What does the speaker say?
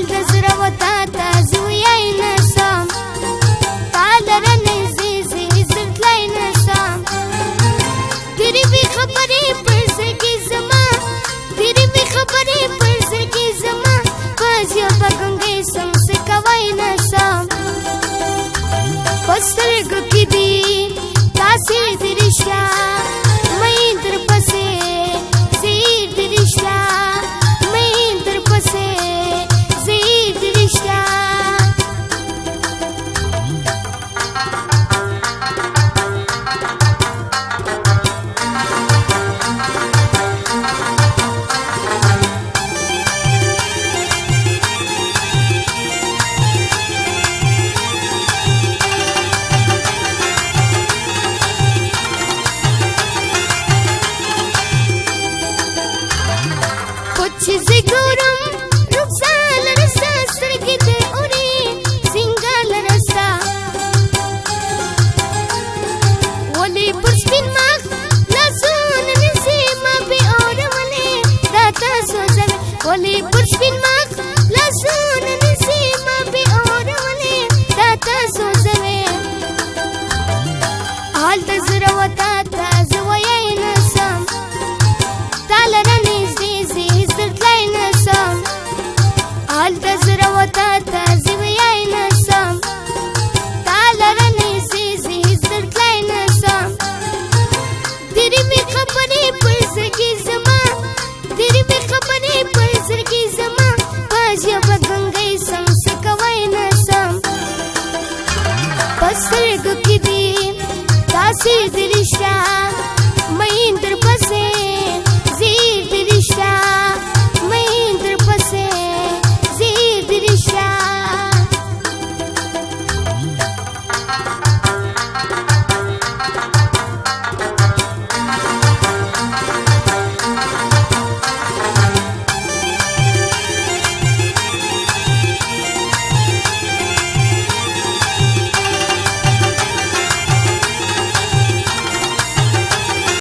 حال د زړه وتا ته زه ویای نسم تا لره نږدې زه زر تلای نسم ډېرې مې خبرې پر زړګي زما ډېرې مې خبرې پر زړګي زما په ژبه ګونګۍ سم څه کوای نسم په سترګو کې دي داسې د رښتیا مین درپسې زیر د رښتیا مین درپسې زیر د رښتیا چې زه ګورم رخسار لرستا سترګې دې اورې سینګار لرستا ولې پر سپین مخ لاسونه نیسې ما بې اورولې راته سوځوې ولې پر سپین مخ لاسونه نیسې ما بې اورولې راته سوځوې حال د زړه وتا ته زه ویای نسم تا لره نږدې زه تلای نسم حال د زړه وتا ته زه ویای نسم تا لره نږدې زه زر تلای نسم ډېرې مې خبرې پر زړګي زما ډېرې مې خبرې پر زړګي زما په ژبه ګونګۍ سم څه کوای نسم په سترګو کې دي داسې د